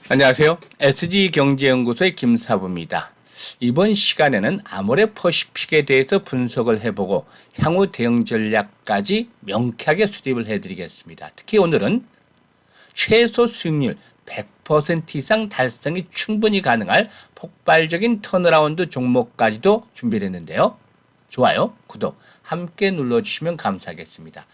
안녕하세요. SG경제연구소의 김사부입니다. 이번 시간에는 아모레퍼시픽에 대해서 분석을 해보고 향후 대응 전략까지 명쾌하게 수립을 해드리겠습니다. 특히 오늘은 최소 수익률 100% 이상 달성이 충분히 가능할 폭발적인 턴어라운드 종목까지도 준비를 했는데요. 좋아요, 구독 함께 눌러주시면 감사하겠습니다.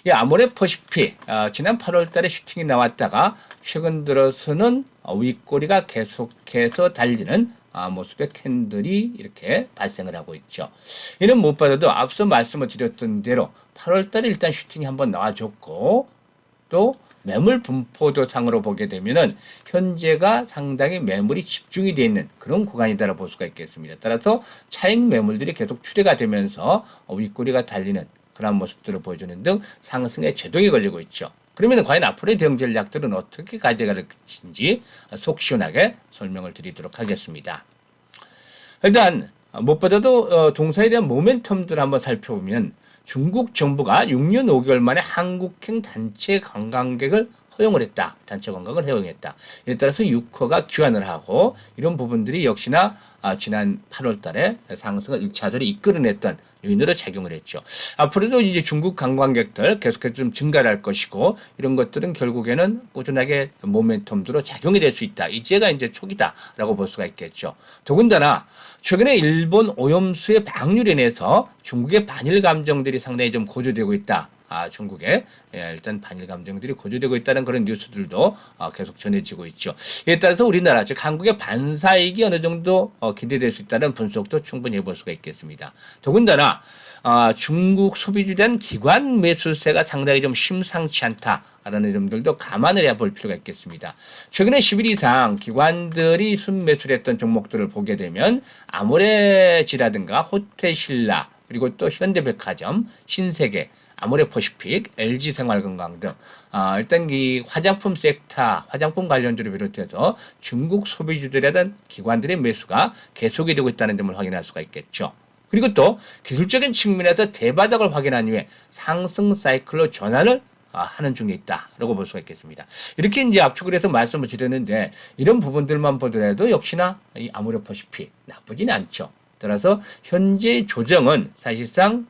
이 아모레퍼시픽 지난 8월 달에 슈팅이 나왔다가 최근 들어서는 윗꼬리가 계속해서 달리는 모습의 캔들이 이렇게 발생을 하고 있죠. 이는 무엇보다도 앞서 말씀을 드렸던 대로 8월 달에 일단 슈팅이 한번 나와줬고 또 매물 분포도상으로 보게 되면은 현재가 상당히 매물이 집중이 되어 있는 그런 구간이다라고 볼 수가 있겠습니다. 따라서 차익 매물들이 계속 출회가 되면서 윗꼬리가 달리는 그런 모습들을 보여주는 등 상승에 제동이 걸리고 있죠. 그러면 과연 앞으로의 대응 전략들은 어떻게 가져갈 것인지 속 시원하게 설명을 드리도록 하겠습니다. 일단 무엇보다도 동사에 대한 모멘텀들을 한번 살펴보면 중국 정부가 6년 5개월 만에 한국행 단체 관광객을 허용을 했다. 단체 관광을 허용했다. 이에 따라서 유커가 귀환을 하고 이런 부분들이 역시나 지난 8월 달에 상승을 1차적으로 이끌어냈던 요인으로 작용을 했죠. 앞으로도 이제 중국 관광객들 계속해서 좀 증가를 할 것이고 이런 것들은 결국에는 꾸준하게 모멘텀으로 작용이 될 수 있다. 이제가 이제 초기다라고 볼 수가 있겠죠. 더군다나 최근에 일본 오염수의 방류로 인해서 중국의 반일 감정들이 상당히 좀 고조되고 있다. 중국에 일단 반일 감정들이 고조되고 있다는 그런 뉴스들도 계속 전해지고 있죠. 이에 따라서 우리나라 즉 한국의 반사이익이 어느 정도 기대될 수 있다는 분석도 충분히 해볼 수가 있겠습니다. 더군다나 중국 소비주에 대한 기관 매수세가 상당히 좀 심상치 않다라는 점들도 감안을 해볼 필요가 있겠습니다. 최근에 10일 이상 기관들이 순매수를 했던 종목들을 보게 되면 아모레지라든가 호텔신라 그리고 또 현대백화점, 신세계 아모레퍼시픽, LG생활건강 등 일단 이 화장품 섹터, 화장품 관련주를 비롯해서 중국 소비주들에 대한 기관들의 매수가 계속이 되고 있다는 점을 확인할 수가 있겠죠. 그리고 또 기술적인 측면에서 대바닥을 확인한 후에 상승 사이클로 전환을 하는 중에 있다라고 볼 수가 있겠습니다. 이렇게 이제 압축을 해서 말씀을 드렸는데 이런 부분들만 보더라도 역시나 이 아모레퍼시픽 나쁘지는 않죠. 따라서 현재 조정은 사실상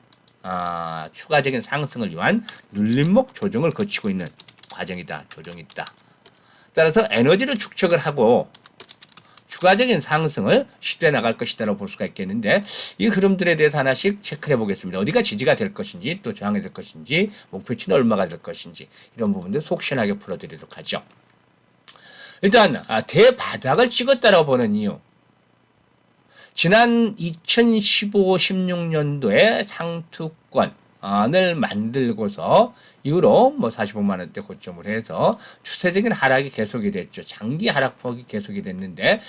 추가적인 상승을 위한 눌림목 조정을 거치고 있는 과정이다. 조정이 있다. 따라서 에너지를 축적을 하고 추가적인 상승을 시도해 나갈 것이다라고 볼 수가 있겠는데 이 흐름들에 대해서 하나씩 체크해 보겠습니다. 어디가 지지가 될 것인지 또 저항이 될 것인지 목표치는 얼마가 될 것인지 이런 부분들 속 시원하게 풀어드리도록 하죠. 일단 대바닥을 찍었다라고 보는 이유 지난 2015-16년도에 상투권을 만들고서 이후로 뭐 45만 원대 고점을 해서 추세적인 하락이 계속이 됐죠. 장기 하락폭이 계속이 됐는데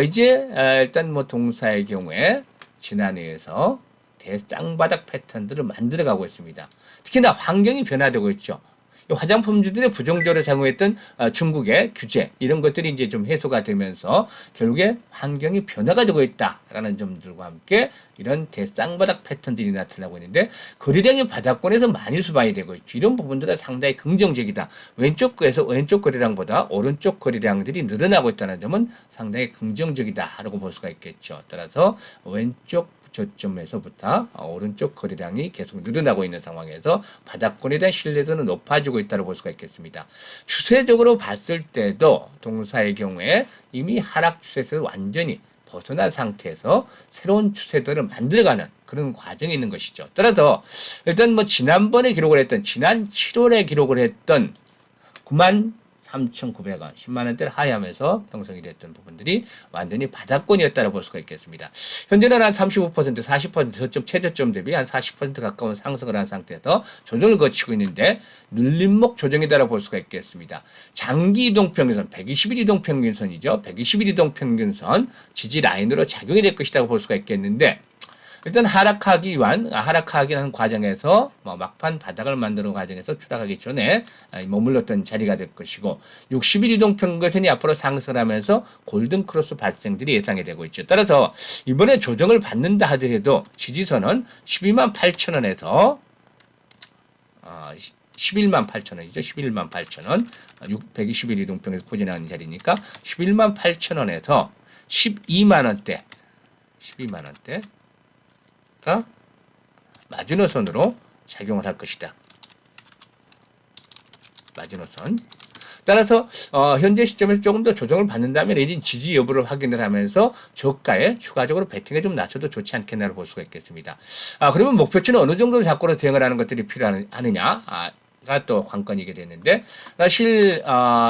이제 일단 뭐 동사의 경우에 지난해에서 대쌍바닥 패턴들을 만들어가고 있습니다. 특히나 환경이 변화되고 있죠. 화장품주들의 부정적으로 작용했던 중국의 규제 이런 것들이 이제 좀 해소가 되면서 결국에 환경이 변화가 되고 있다라는 점들과 함께 이런 대쌍바닥 패턴들이 나타나고 있는데 거래량이 바닥권에서 많이 수반이 되고 있죠. 이런 부분들은 상당히 긍정적이다. 왼쪽 거래량보다 오른쪽 거래량들이 늘어나고 있다는 점은 상당히 긍정적이다라고 볼 수가 있겠죠. 따라서 왼쪽 저점에서부터 오른쪽 거래량이 계속 늘어나고 있는 상황에서 바닥권에 대한 신뢰도는 높아지고 있다고 볼 수가 있겠습니다. 추세적으로 봤을 때도 동사의 경우에 이미 하락 추세에서 완전히 벗어난 상태에서 새로운 추세들을 만들어가는 그런 과정이 있는 것이죠. 따라서 일단 뭐 지난번에 기록을 했던 지난 7월에 기록을 했던 93,900원, 10만 원대를 하회하면서 형성이 됐던 부분들이 완전히 바닥권이었다고 볼 수가 있겠습니다. 현재는 한 35%, 40% 저점 최저점 대비 한 40% 가까운 상승을 한 상태에서 조정을 거치고 있는데 눌림목 조정이다라고 볼 수가 있겠습니다. 장기 이동평균선, 120일 이동평균선이죠. 120일 이동평균선 지지 라인으로 작용이 될 것이라고 볼 수가 있겠는데 일단 하락하기 하는 과정에서 막판 바닥을 만드는 과정에서 추락하기 전에 머물렀던 자리가 될 것이고 60일 이동평균선이 앞으로 상승하면서 골든크로스 발생들이 예상이 되고 있죠. 따라서 이번에 조정을 받는다 하더라도 지지선은 128,000원에서 11만 8천 원이죠. 11만 8천 원. 120일 이동평에서 포진하는 자리니까 11만 8천 원에서 12만 원대. 12만 원대가 마지노선으로 작용을 할 것이다. 마지노선. 따라서 현재 시점에서 조금 더 조정을 받는다면 내진 지지 여부를 확인을 하면서 저가에 추가적으로 베팅에 좀 낮춰도 좋지 않겠나를 볼 수가 있겠습니다. 그러면 목표치는 어느 정도 잡고로 대응을 하는 것들이 필요하느냐? 가 또 관건이게 되는데 사실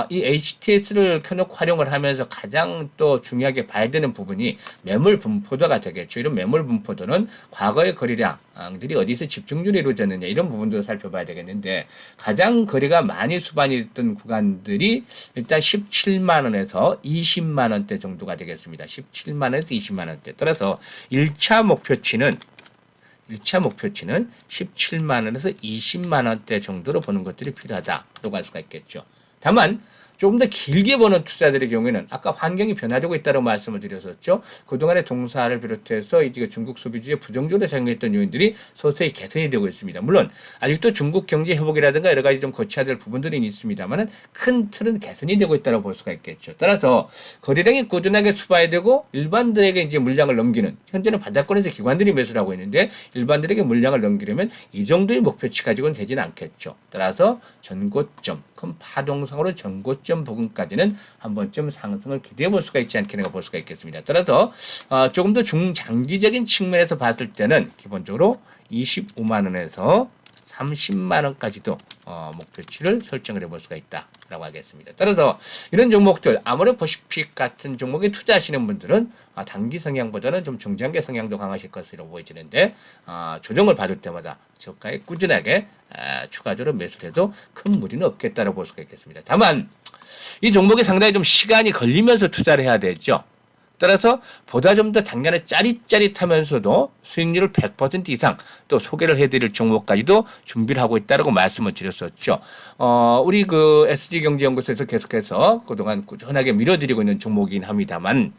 이 HTS를 켜놓고 활용을 하면서 가장 또 중요하게 봐야 되는 부분이 매물 분포도가 되겠죠. 이런 매물 분포도는 과거의 거래량들이 어디서 집중률이 이루어졌느냐 이런 부분도 살펴봐야 되겠는데 가장 거래가 많이 수반이 됐던 구간들이 일단 17만 원에서 20만 원대 정도가 되겠습니다. 17만 원에서 20만 원대. 따라서 1차 목표치는 17만 원에서 20만 원대 정도로 보는 것들이 필요하다라고 할 수가 있겠죠. 다만 조금 더 길게 보는 투자들의 경우에는 아까 환경이 변화되고 있다고 말씀을 드렸었죠. 그동안의 동사를 비롯해서 이제 중국 소비주의 부정적으로 작용했던 요인들이 서서히 개선이 되고 있습니다. 물론 아직도 중국 경제 회복이라든가 여러 가지 좀 거쳐야 될 부분들이 있습니다만은 큰 틀은 개선이 되고 있다고 볼 수가 있겠죠. 따라서 거래량이 꾸준하게 수반이 되고 일반들에게 이제 물량을 넘기는 현재는 바닥권에서 기관들이 매수를 하고 있는데 일반들에게 물량을 넘기려면 이 정도의 목표치 가지고는 되지는 않겠죠. 따라서 전고점 큰 파동성으로 전고점 부근까지는 한 번쯤 상승을 기대해 볼 수가 있지 않겠는가 볼 수가 있겠습니다. 따라서 조금 더 중장기적인 측면에서 봤을 때는 기본적으로 25만 원에서 30만 원까지도 목표치를 설정을 해볼 수가 있다라고 하겠습니다. 따라서 이런 종목들 아모레퍼시픽 같은 종목에 투자하시는 분들은 단기 성향보다는 좀 중장기 성향도 강하실 것으로 보여지는데 조정을 받을 때마다 저가에 꾸준하게 추가적으로 매수를 해도 큰 무리는 없겠다라고 볼 수가 있겠습니다. 다만 이 종목에 상당히 좀 시간이 걸리면서 투자를 해야 되죠. 따라서 보다 좀 더 작년에 짜릿짜릿하면서도 수익률을 100% 이상 또 소개를 해드릴 종목까지도 준비를 하고 있다고 말씀을 드렸었죠. 우리 그 SG경제연구소에서 계속해서 그동안 꾸준하게 밀어드리고 있는 종목이긴 합니다만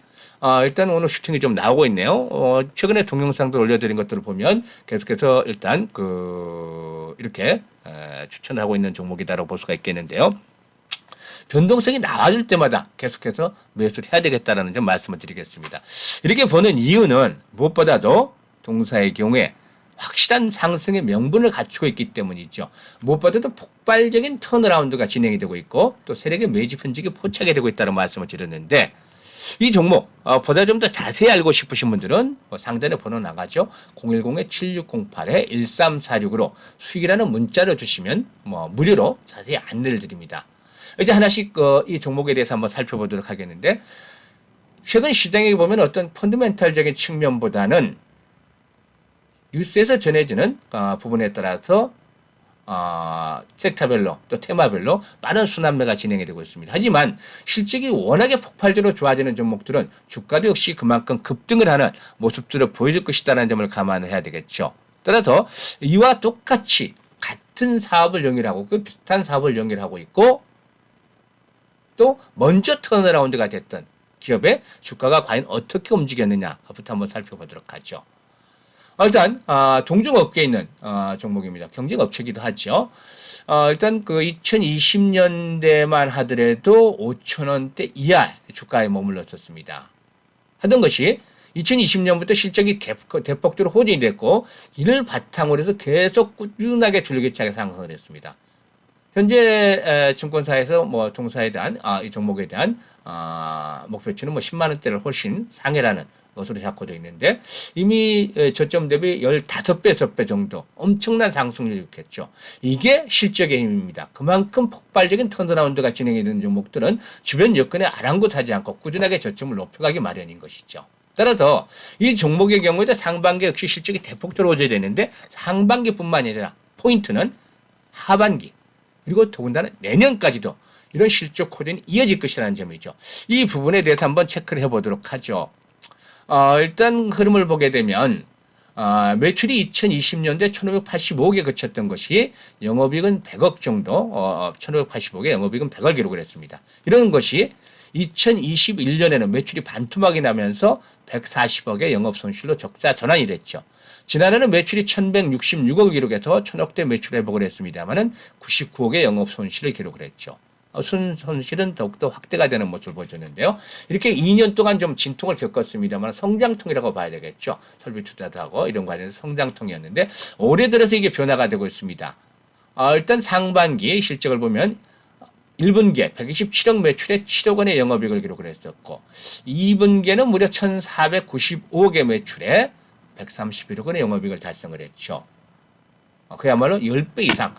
일단 오늘 슈팅이 좀 나오고 있네요. 최근에 동영상들 올려드린 것들을 보면 계속해서 일단 이렇게 추천을 하고 있는 종목이다라고 볼 수가 있겠는데요. 변동성이 나와줄 때마다 계속해서 매수를 해야 되겠다라는 점 말씀을 드리겠습니다. 이렇게 보는 이유는 무엇보다도 동사의 경우에 확실한 상승의 명분을 갖추고 있기 때문이죠. 무엇보다도 폭발적인 턴어라운드가 진행이 되고 있고 또 세력의 매집 흔적이 포착이 되고 있다는 말씀을 드렸는데 이 종목 보다 좀 더 자세히 알고 싶으신 분들은 상단에 번호 나가죠. 010-7608-1346으로 수익이라는 문자를 주시면 무료로 자세히 안내를 드립니다. 이제 하나씩 이 종목에 대해서 한번 살펴보도록 하겠는데 최근 시장에 보면 어떤 펀더멘탈적인 측면보다는 뉴스에서 전해지는 부분에 따라서 섹터별로 또 테마별로 빠른 순환매가 진행이 되고 있습니다. 하지만 실적이 워낙에 폭발적으로 좋아지는 종목들은 주가도 역시 그만큼 급등을 하는 모습들을 보여줄 것이다라는 점을 감안을 해야 되겠죠. 따라서 이와 똑같이 같은 사업을 영위하고 비슷한 사업을 영위하고 있고 또 먼저 턴어라운드가 됐던 기업의 주가가 과연 어떻게 움직였느냐부터 한번 살펴보도록 하죠. 일단 동종업계에 있는 종목입니다. 경쟁업체이기도 하죠. 일단 2020년대만 하더라도 5,000원대 이하 주가에 머물렀었습니다. 하던 것이 2020년부터 실적이 대폭적으로 호전이 됐고 이를 바탕으로 해서 계속 꾸준하게 줄기차게 상승을 했습니다. 현재 증권사에서 동사에 대한 이 종목에 대한 목표치는 10만 원대를 훨씬 상회라는 것으로 잡고 되어 있는데 이미 저점 대비 15배, 6배 정도 엄청난 상승률이 있겠죠. 이게 실적의 힘입니다. 그만큼 폭발적인 턴어라운드가 진행이 되는 종목들은 주변 여건에 아랑곳하지 않고 꾸준하게 저점을 높여가기 마련인 것이죠. 따라서 이 종목의 경우에도 상반기 역시 실적이 대폭적으로 오져야 되는데 상반기뿐만 아니라 포인트는 하반기 그리고 더군다나 내년까지도 이런 실적 호전이 이어질 것이라는 점이죠. 이 부분에 대해서 한번 체크를 해보도록 하죠. 일단 흐름을 보게 되면 매출이 2020년도에 1,585억에 그쳤던 것이 영업이익은 100억 정도 1,585억에 영업이익은 100을 기록을 했습니다. 이런 것이 2021년에는 매출이 반토막이 나면서 140억의 영업손실로 적자 전환이 됐죠. 지난해는 매출이 1,166억을 기록해서 천억대 매출 회복을 했습니다만은 99억의 영업 손실을 기록을 했죠. 손실은 더욱더 확대가 되는 모습을 보여줬는데요. 이렇게 2년 동안 좀 진통을 겪었습니다만 성장통이라고 봐야 되겠죠. 설비 투자도 하고 이런 과정에서 성장통이었는데 올해 들어서 이게 변화가 되고 있습니다. 일단 상반기 실적을 보면 1분기에 127억 매출에 7억 원의 영업이익을 기록을 했었고 2분기에는 무려 1,495억의 매출에 131억 원의 영업이익을 달성을 했죠. 그야말로 10배 이상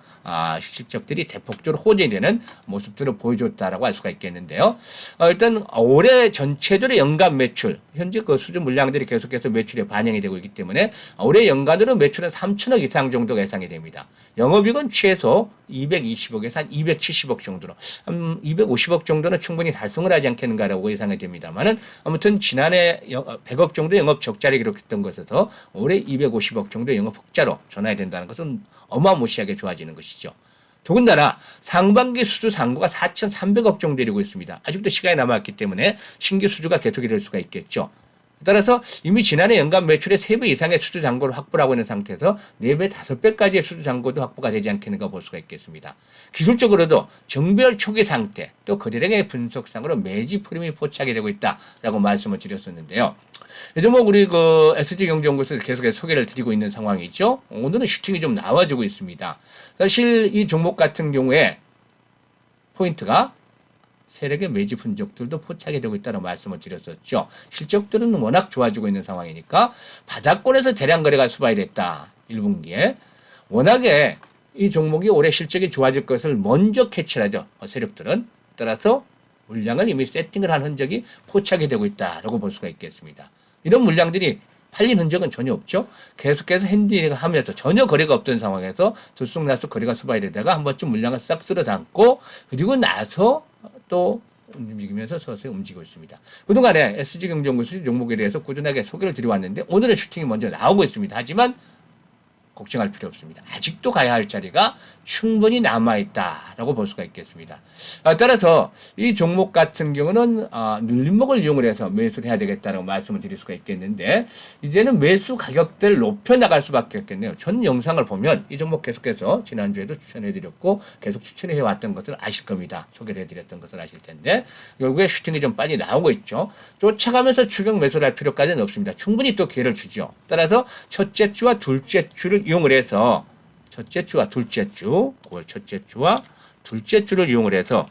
실적들이 대폭적으로 호전되는 모습들을 보여줬다라고 할 수가 있겠는데요. 일단 올해 전체적으로 연간 매출, 현재 그 수준 물량들이 계속해서 매출에 반영이 되고 있기 때문에 올해 연간으로 매출은 3천억 이상 정도가 예상이 됩니다. 영업이익은 최소 220억에서 한 270억 정도로, 250억 정도는 충분히 달성을 하지 않겠는가라고 예상이 됩니다만은 아무튼 지난해 100억 정도 영업 적자를 기록했던 것에서 올해 250억 정도 영업 흑자로 전환이 된다는 것은 어마무시하게 좋아지는 것이죠. 더군다나 상반기 수주 잔고가 4,300억 정도 되고 있습니다. 아직도 시간이 남았기 때문에 신규 수주가 계속이 될 수가 있겠죠. 따라서 이미 지난해 연간 매출의 3배 이상의 수주 잔고를 확보를 하고 있는 상태에서 4배, 5배까지의 수주 잔고도 확보가 되지 않겠는가 볼 수가 있겠습니다. 기술적으로도 정별 초기 상태, 또 거래량의 분석상으로 매집 흐름이 포착이 되고 있다라고 말씀을 드렸었는데요. 요즘 우리 SG경제연구소에서 계속해서 소개를 드리고 있는 상황이죠. 오늘은 슈팅이 좀 나와주고 있습니다. 사실 이 종목 같은 경우에 포인트가 세력의 매집 흔적들도 포착이 되고 있다는 말씀을 드렸었죠. 실적들은 워낙 좋아지고 있는 상황이니까 바닥권에서 대량 거래가 수반이 됐다. 1분기에. 워낙에 이 종목이 올해 실적이 좋아질 것을 먼저 캐치를 하죠. 세력들은. 따라서 물량을 이미 세팅을 한 흔적이 포착이 되고 있다라고 볼 수가 있겠습니다. 이런 물량들이 팔린 흔적은 전혀 없죠. 계속해서 핸들링을 하면서 전혀 거래가 없던 상황에서 들쑥날쑥 거래가 수반이 되다가 한 번쯤 물량을 싹 쓸어 담고 그리고 나서 또 움직이면서 서서히 움직이고 있습니다. 그동안에 SG경제연구소 종목에 대해서 꾸준하게 소개를 드려왔는데 오늘의 슈팅이 먼저 나오고 있습니다. 하지만 걱정할 필요 없습니다. 아직도 가야 할 자리가 충분히 남아있다라고 볼 수가 있겠습니다. 따라서 이 종목 같은 경우는 눌림목을 이용을 해서 매수를 해야 되겠다라고 말씀을 드릴 수가 있겠는데 이제는 매수 가격대를 높여나갈 수밖에 없겠네요. 전 영상을 보면 이 종목 계속해서 지난주에도 추천해드렸고 계속 추천해왔던 것을 아실 겁니다. 소개를 해드렸던 것을 아실 텐데 결국에 슈팅이 좀 빨리 나오고 있죠. 쫓아가면서 추격 매수를 할 필요까지는 없습니다. 충분히 또 기회를 주죠. 따라서 첫째 주와 둘째 주를 이용을 해서 첫째 주와 둘째 주, 9월 첫째 주와 둘째 주를 이용을 해서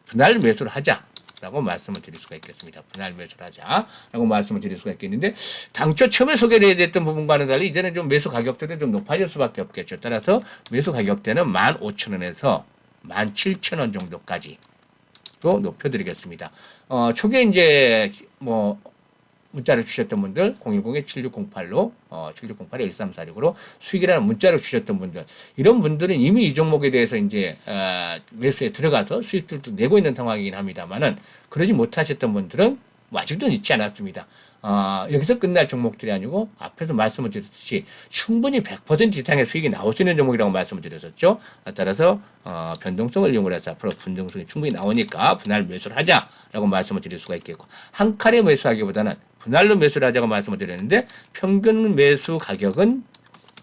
분할 매수를 하자라고 말씀을 드릴 수가 있겠습니다. 분할 매수를 하자라고 말씀을 드릴 수가 있겠는데 당초 처음에 소개를 해드렸던 부분과는 달리 이제는 좀 매수 가격대는 좀 높아질 수밖에 없겠죠. 따라서 매수 가격대는 15,000원에서 17,000원 정도까지 또 높여드리겠습니다. 초기에 이제 문자를 주셨던 분들 010-7608로 7608-1346으로 수익이라는 문자를 주셨던 분들 이런 분들은 이미 이 종목에 대해서 이제 매수에 들어가서 수익들도 내고 있는 상황이긴 합니다만은 그러지 못하셨던 분들은 아직도 잊지 않았습니다. 여기서 끝날 종목들이 아니고 앞에서 말씀을 드렸듯이 충분히 100% 이상의 수익이 나올 수 있는 종목이라고 말씀을 드렸었죠. 따라서 변동성을 이용을 해서 앞으로 변동성이 충분히 나오니까 분할 매수를 하자라고 말씀을 드릴 수가 있겠고 한 칼에 매수하기보다는 분할로 매수를 하자고 말씀을 드렸는데 평균 매수 가격은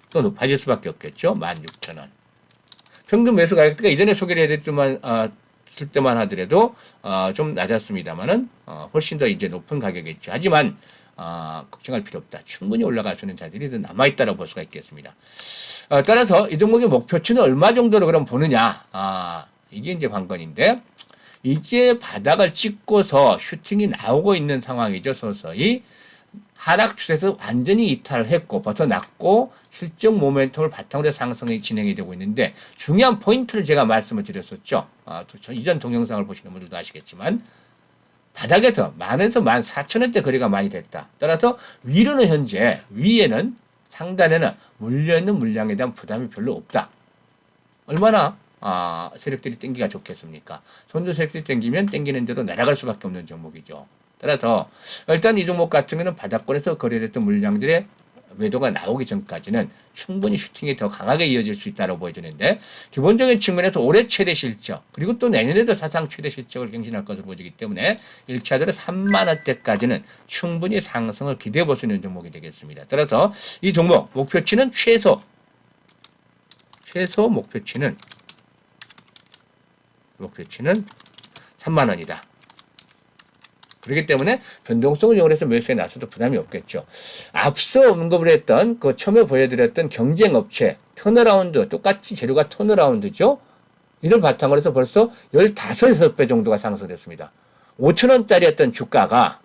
또 높아질 수밖에 없겠죠. 16,000원. 평균 매수 가격대가 이전에 소개를 해드렸지만 쓸 때만 하더라도 좀 낮았습니다만은 훨씬 더 이제 높은 가격이겠죠. 하지만 걱정할 필요 없다. 충분히 올라갈 수 있는 자들이 더 남아있다고 볼 수가 있겠습니다. 따라서 이 종목의 목표치는 얼마 정도로 그럼 보느냐. 이게 이제 관건인데 이제 바닥을 찍고서 슈팅이 나오고 있는 상황이죠. 서서히. 하락 추세에서 완전히 이탈했고 벗어났고 실적 모멘텀을 바탕으로 상승이 진행이 되고 있는데 중요한 포인트를 제가 말씀을 드렸었죠. 이전 동영상을 보시는 분들도 아시겠지만 바닥에서 10,000에서 14,000원대 거래가 많이 됐다. 따라서 위로는 현재 위에는 상단에는 물려있는 물량에 대한 부담이 별로 없다. 얼마나 세력들이 땡기가 좋겠습니까? 선두 세력들이 땡기면 땡기는 대로 날아갈 수밖에 없는 종목이죠. 따라서 일단 이 종목 같은 경우는 바닥권에서 거래됐던 물량들의 매도가 나오기 전까지는 충분히 슈팅이 더 강하게 이어질 수 있다고 보여지는데 기본적인 측면에서 올해 최대 실적 그리고 또 내년에도 사상 최대 실적을 경신할 것으로 보여지기 때문에 1차적으로 3만 원대까지는 충분히 상승을 기대해 볼 수 있는 종목이 되겠습니다. 따라서 이 종목 목표치는 최소 목표치는 3만 원이다. 그렇기 때문에 변동성을 이용해서 매수에 나서도 부담이 없겠죠. 앞서 언급을 했던 그 처음에 보여드렸던 경쟁업체 턴어라운드 똑같이 재료가 턴어라운드죠. 이를 바탕으로 해서 벌써 15, 6배 정도가 상승됐습니다. 5,000원짜리였던 주가가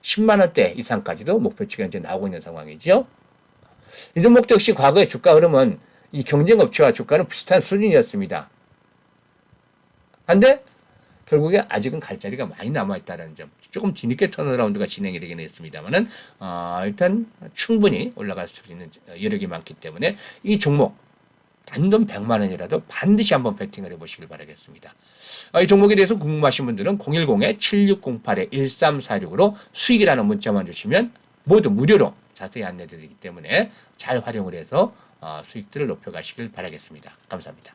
10만 원대 이상까지도 목표치가 이제 나오고 있는 상황이죠. 이 종목도 역시 과거의 주가 흐름은 이 경쟁업체와 주가는 비슷한 수준이었습니다. 한데 결국에 아직은 갈 자리가 많이 남아있다는 점. 조금 뒤늦게 턴어라운드가 진행이 되긴 했습니다만은 일단 충분히 올라갈 수 있는 여력이 많기 때문에 이 종목 단돈 100만 원이라도 반드시 한번 베팅을 해보시길 바라겠습니다. 이 종목에 대해서 궁금하신 분들은 010-7608-1346으로 수익이라는 문자만 주시면 모두 무료로 자세히 안내드리기 때문에 잘 활용을 해서 수익들을 높여가시길 바라겠습니다. 감사합니다.